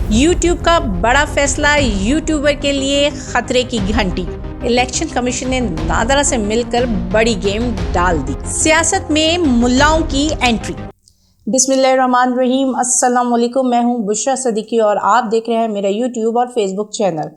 YouTube का बड़ा फैसला, यूट्यूबर के लिए खतरे की घंटी। इलेक्शन कमीशन ने नादरा से मिलकर बड़ी गेम डाल दी। सियासत में मुल्लाओं की एंट्री। बिस्मिल्लाहिर्रहमानिर्रहीम, अस्सलाम वालेकुम। मैं हूं बुशरा सदीकी और आप देख रहे हैं मेरा यूट्यूब और फेसबुक चैनल।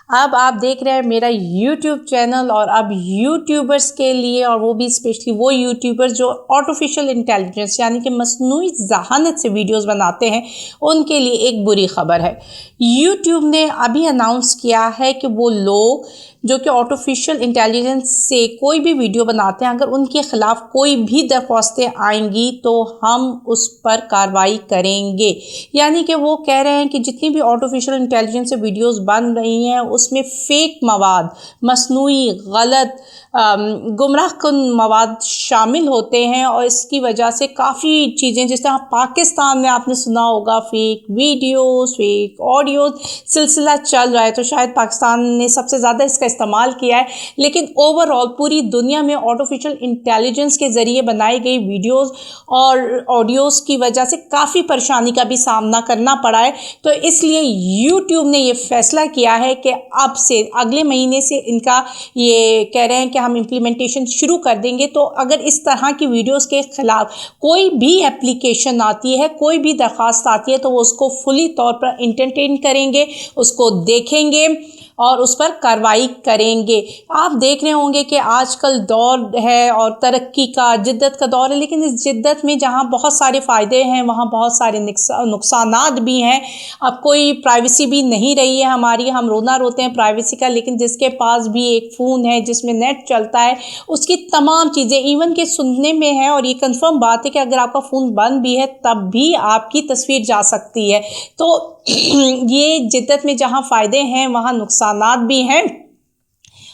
अब आप देख रहे हैं मेरा यूट्यूब चैनल और अब यूट्यूबर्स के लिए, और वो भी स्पेशली वो यूट्यूबर्स जो आर्टिफिशियल इंटेलिजेंस यानी कि मस्नूई ज़हानत से वीडियोस बनाते हैं, उनके लिए एक बुरी खबर है। यूट्यूब ने अभी अनाउंस किया है कि वो लोग जो कि आर्टिफिशियल इंटेलिजेंस से कोई भी वीडियो बनाते हैं, अगर उनके ख़िलाफ़ कोई भी दरख्वास्तें आएंगी तो हम उस पर कार्रवाई करेंगे। यानी कि वो कह रहे हैं कि जितनी भी आर्टिफिशियल इंटेलिजेंस से वीडियोस बन रही हैं उसमें फ़ेक मवाद, मसनूई, गलत, गुमराह कुन मवाद शामिल होते हैं और इसकी वजह से काफ़ी चीज़ें, जिस तरह पाकिस्तान में आपने सुना होगा फ़ेक वीडियोस, फ़ेक ऑडियोज़ सिलसिला चल रहा है, तो शायद पाकिस्तान ने सबसे ज़्यादा इसका इस्तेमाल किया है। लेकिन ओवरऑल पूरी दुनिया में आर्टिफिशियल इंटेलिजेंस के ज़रिए बनाई गई वीडियोस और ऑडियोज़ की वजह से काफ़ी परेशानी का भी सामना करना पड़ा है। तो इसलिए यूट्यूब ने ये फ़ैसला किया है कि अब से अगले महीने से इनका ये कह रहे हैं कि हम इम्प्लीमेंटेशन शुरू कर देंगे। तो अगर इस तरह की वीडियोस के ख़िलाफ़ कोई भी एप्लीकेशन आती है, कोई भी दरख्वास्त आती है, तो वो उसको फुली तौर पर एंटरटेन करेंगे, उसको देखेंगे और उस पर कार्रवाई करेंगे। आप देख रहे होंगे कि आजकल दौर है और तरक्की का, जिद्दत का दौर है, लेकिन इस जिद्दत में जहाँ बहुत सारे फ़ायदे हैं वहाँ बहुत सारे नुकसानात भी हैं। अब कोई प्राइवेसी भी नहीं रही है हमारी, हम रोना रोते हैं प्राइवेसी का, लेकिन जिसके पास भी एक फ़ोन है जिसमें नेट चलता है, उसकी तमाम चीज़ें इवन के सुनने में है। और ये कंफर्म बात है कि अगर आपका फ़ोन बंद भी है तब भी आपकी तस्वीर जा सकती है। तो ये जिद्दत में जहाँ फ़ायदे हैं वहाँ नुकसानात भी हैं।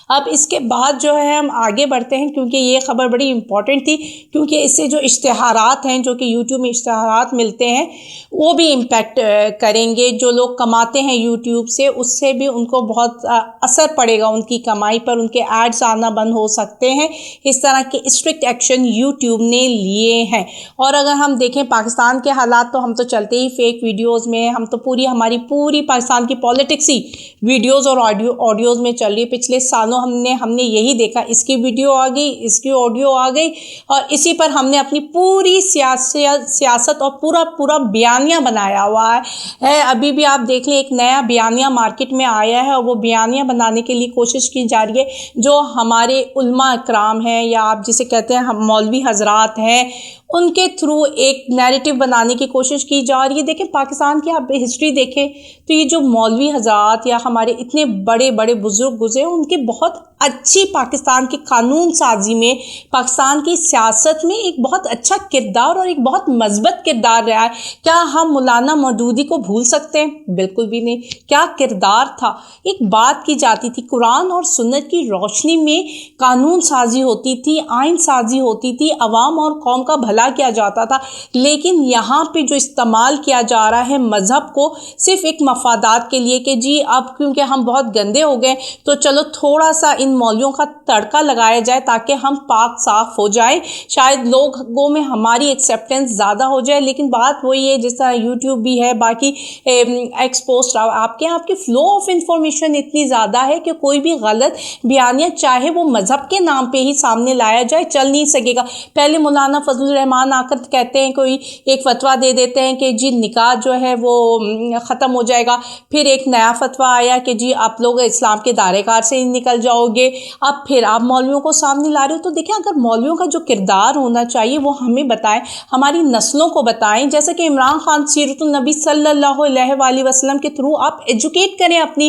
अब इसके बाद जो है हम आगे बढ़ते हैं, क्योंकि ये ख़बर बड़ी इम्पॉर्टेंट थी, क्योंकि इससे जो इश्तिहारात हैं, जो कि यूट्यूब में इश्तिहारात मिलते हैं, वो भी इम्पैक्ट करेंगे। जो लोग कमाते हैं यूट्यूब से, उससे भी उनको बहुत असर पड़ेगा उनकी कमाई पर, उनके एड्स आना बंद हो सकते हैं। इस तरह के स्ट्रिक्ट एक्शन यूट्यूब ने लिए हैं। और अगर हम देखें पाकिस्तान के हालात, तो हम तो चलते ही फेक वीडियोज़ में, हम तो हमारी पूरी पाकिस्तान की पॉलिटिक्स ही वीडियोज़ और ऑडियोज़ में चल रही है। पिछले सालों हमने यही देखा, इसकी वीडियो आ गई, इसकी ऑडियो आ गई, और इसी पर हमने अपनी पूरी सियासत और पूरा बयानिया बनाया हुआ है। अभी भी आप देख लें, एक नया बयानिया मार्केट में आया है और वो बयानिया बनाने के लिए कोशिश की जा रही है। जो हमारे उलमा इकराम हैं, या आप जिसे कहते हैं हम मौलवी हजरात हैं, उनके थ्रू एक नैरेटिव बनाने की कोशिश की जा रही है। देखें पाकिस्तान की आप हिस्ट्री देखें तो ये जो मौलवी हजरात या हमारे इतने बड़े बड़े बुजुर्ग गुजरे, उनकी बहुत अच्छी पाकिस्तान की कानून साजी में, पाकिस्तान की सियासत में एक बहुत अच्छा किरदार और एक बहुत मजबूत किरदार रहा है। क्या हम मौलाना मौदूदी को भूल सकते हैं? बिल्कुल भी नहीं। क्या किरदार था। एक बात की जाती थी, कुरान और सुन्नत की रोशनी में कानून साजी होती थी, आइन साजी होती थी, अवाम और कौम का भला किया जाता था। लेकिन यहाँ पे जो इस्तेमाल किया जा रहा है मज़हब को सिर्फ एक मफादात के लिए, कि जी अब क्योंकि हम बहुत गंदे हो गए तो चलो थोड़ा सा इन मौलियों का तड़का लगाया जाए ताकि हम पाक साफ हो जाए, शायद लोगों में हमारी एक्सेप्टेंस ज़्यादा हो जाए। लेकिन बात वही है, जिस तरह यूट्यूब भी है, बाकी एक्सपोस्ट आपकी फ़्लो ऑफ इंफॉर्मेशन इतनी ज़्यादा है कि कोई भी गलत बयानिया चाहे वो मज़हब के नाम पे ही सामने लाया जाए, चल नहीं सकेगा। पहले मौलाना फजलुर रहमान आकर कहते हैं, कोई एक फतवा दे देते हैं कि जी निकाह जो है वो ख़त्म हो जाएगा, फिर एक नया फतवा आया कि जी आप लोग इस्लाम के दायरे-कार से ही निकल जाओगे, अब फिर आप मौलवियों को सामने ला रहे हो। तो देखें, अगर मौलवियों का जो किरदार होना चाहिए वो हमें बताएं, हमारी नस्लों को बताएं। जैसे कि इमरान खान सीरतुन नबी सल्लल्लाहु अलैहि वसल्लम के थ्रू आप एजुकेट करें अपनी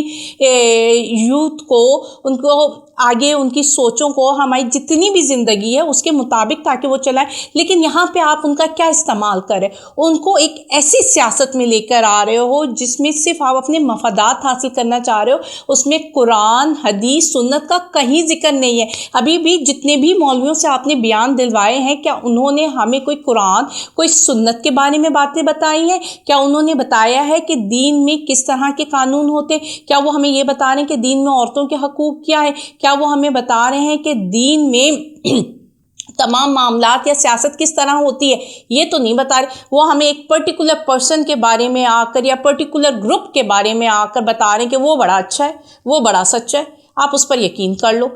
यूथ को, उनको आगे उनकी सोचों को, हमारी जितनी भी ज़िंदगी है उसके मुताबिक ताकि वो चलाएं। लेकिन यहाँ पे आप उनका क्या इस्तेमाल करें, उनको एक ऐसी सियासत में लेकर आ रहे हो जिसमें सिर्फ आप अपने मफादात हासिल करना चाह रहे हो, उसमें कुरान, हदीस, सुन्नत का कहीं जिक्र नहीं है। अभी भी जितने भी मौलवियों से आपने बयान दिलवाए हैं, क्या उन्होंने हमें कोई कुरान, कोई सुन्नत के बारे में बातें बताई हैं? क्या उन्होंने बताया है कि दीन में किस तरह के कानून होते हैं? क्या वो हमें ये बता रहे हैं कि दीन में औरतों के हकूक़ क्या है? क्या वो हमें बता रहे हैं कि दीन में تمام معاملات یا سیاست کس طرح ہوتی ہے یہ تو نہیں بتا رہے، وہ ہمیں ایک پرٹیکولر پرسن کے بارے میں آ کر یا پرٹیکولر گروپ کے بارے میں آ کر بتا رہے ہیں کہ وہ بڑا اچھا ہے، وہ بڑا سچا ہے، آپ اس پر یقین کر لو۔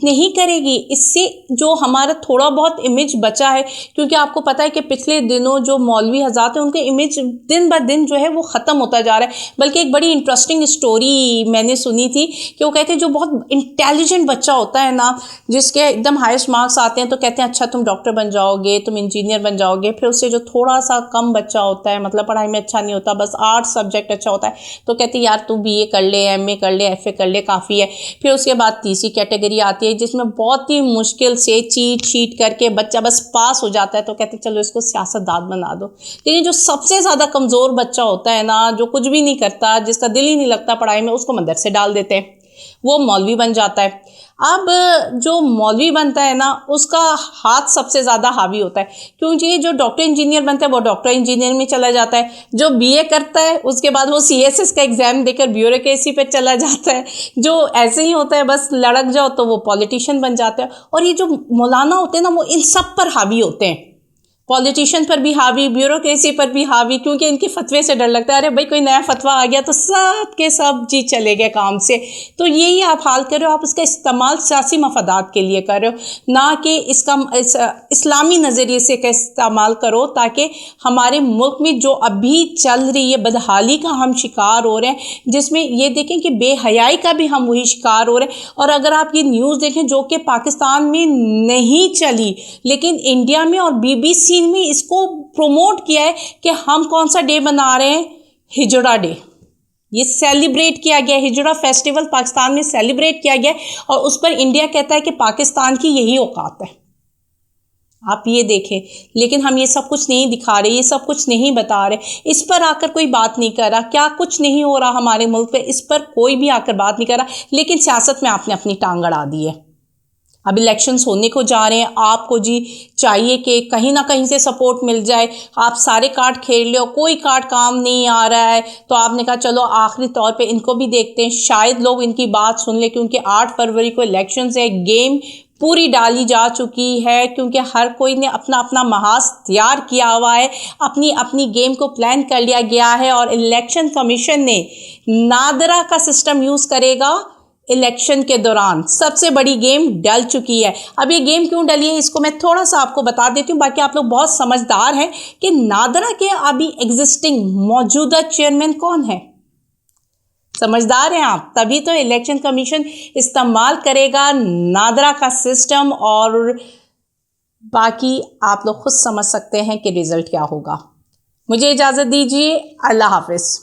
نہیں کرے گی، اس سے جو ہمارا تھوڑا بہت امیج بچا ہے، کیونکہ آپ کو پتہ ہے کہ پچھلے دنوں جو مولوی حضرات ہیں ان کے امیج دن بہ دن جو ہے وہ ختم ہوتا جا رہا ہے۔ بلکہ ایک بڑی انٹرسٹنگ اسٹوری میں نے سنی تھی کہ وہ کہتے ہیں جو بہت انٹیلیجنٹ بچہ ہوتا ہے نا، جس کے ایک دم ہائیسٹ مارکس آتے ہیں تو کہتے ہیں اچھا تم ڈاکٹر بن جاؤ گے، تم انجینئر بن جاؤ گے۔ پھر اس سے جو تھوڑا سا کم بچہ ہوتا ہے، مطلب پڑھائی میں اچھا نہیں ہوتا، بس آرٹ سبجیکٹ اچھا ہوتا ہے، تو کہتے ہیں یار تو بی اے کر لے، ایم اے کر لے، ایف اے کر لے، کافی ہے۔ پھر اس کے بعد تیسری کیٹیگری آتی ہے جس میں بہت ہی مشکل سے چیٹ کر کے بچہ بس پاس ہو جاتا ہے، تو کہتے ہیں چلو اس کو سیاست دان بنا دو۔ لیکن جو سب سے زیادہ کمزور بچہ ہوتا ہے نا، جو کچھ بھی نہیں کرتا، جس کا دل ہی نہیں لگتا پڑھائی میں، اس کو مدرسے ڈال دیتے ہیں، وہ مولوی بن جاتا ہے۔ اب جو مولوی بنتا ہے نا، اس کا ہاتھ سب سے زیادہ حاوی ہوتا ہے، کیونکہ جو ڈاکٹر انجینئر بنتا ہے وہ ڈاکٹر انجینئر میں چلا جاتا ہے، جو بی اے کرتا ہے اس کے بعد وہ سی ایس ایس کا ایگزام دے کر بیوروکریسی پہ چلا جاتا ہے، جو ایسے ہی ہوتا ہے بس لڑک جاؤ تو وہ پولیٹیشین بن جاتا ہے۔ اور یہ جو مولانا ہوتے ہیں نا، وہ ان سب پر حاوی ہوتے ہیں، پولیٹیشین پر بھی حاوی، بیوروکریسی پر بھی حاوی، کیونکہ ان کے فتوے سے ڈر لگتا ہے، ارے بھائی کوئی نیا فتویٰ آ گیا تو سب کے سب جی چلے گئے کام سے۔ تو یہی آپ حال کر رہے ہو، آپ اس کا استعمال سیاسی مفادات کے لیے کر رہے ہو، نہ کہ اس کا اسلامی نظریے سے کا استعمال کرو، تاکہ ہمارے ملک میں جو ابھی چل رہی ہے بدحالی کا ہم شکار ہو رہے ہیں، جس میں یہ دیکھیں کہ بے حیائی کا بھی ہم وہی شکار ہو رہے ہیں۔ اور اگر آپ یہ نیوز دیکھیں جو کہ پاکستان میں نہیں چلی، لیکن انڈیا میں اور بی بی سی میں اس کو پروموٹ کیا ہے کہ ہم کون سا ڈے بنا رہے ہیں، ہجڑا ڈے، یہ سیلیبریٹ کیا گیا، ہجڑا فیسٹیول پاکستان میں سیلیبریٹ کیا گیا، اور اس پر انڈیا کہتا ہے کہ پاکستان کی یہی اوقات ہے۔ آپ یہ دیکھیں، لیکن ہم یہ سب کچھ نہیں دکھا رہے، یہ سب کچھ نہیں بتا رہے، اس پر آ کر کوئی بات نہیں کر رہا، کیا کچھ نہیں ہو رہا ہمارے ملک پہ، اس پر کوئی بھی آ کر بات نہیں کر رہا، لیکن سیاست میں آپ نے اپنی ٹانگ اڑا دی ہے۔ اب الیکشنز ہونے کو جا رہے ہیں، آپ کو جی چاہیے کہ کہیں نہ کہیں سے سپورٹ مل جائے، آپ سارے کارڈ کھیل لو، کوئی کارڈ کام نہیں آ رہا ہے، تو آپ نے کہا چلو آخری طور پہ ان کو بھی دیکھتے ہیں، شاید لوگ ان کی بات سن لیں، کیونکہ 8 فروری کو الیکشنز ہے، گیم پوری ڈالی جا چکی ہے، کیونکہ ہر کوئی نے اپنا اپنا محاذ تیار کیا ہوا ہے، اپنی اپنی گیم کو پلان کر لیا گیا ہے، اور الیکشن کمیشن نے نادرا کا سسٹم یوز کرے گا۔ الیکشن کے دوران سب سے بڑی گیم ڈل چکی ہے۔ اب یہ گیم کیوں ڈلی ہے اس کو میں تھوڑا سا آپ کو بتا دیتی ہوں، باقی آپ لوگ بہت سمجھدار ہیں کہ نادرا کے ابھی ایگزسٹنگ موجودہ چیئرمین کون ہے، سمجھدار ہیں آپ، تبھی تو الیکشن کمیشن استعمال کرے گا نادرا کا سسٹم، اور باقی آپ لوگ خود سمجھ سکتے ہیں کہ ریزلٹ کیا ہوگا۔ مجھے اجازت دیجیے، اللہ حافظ۔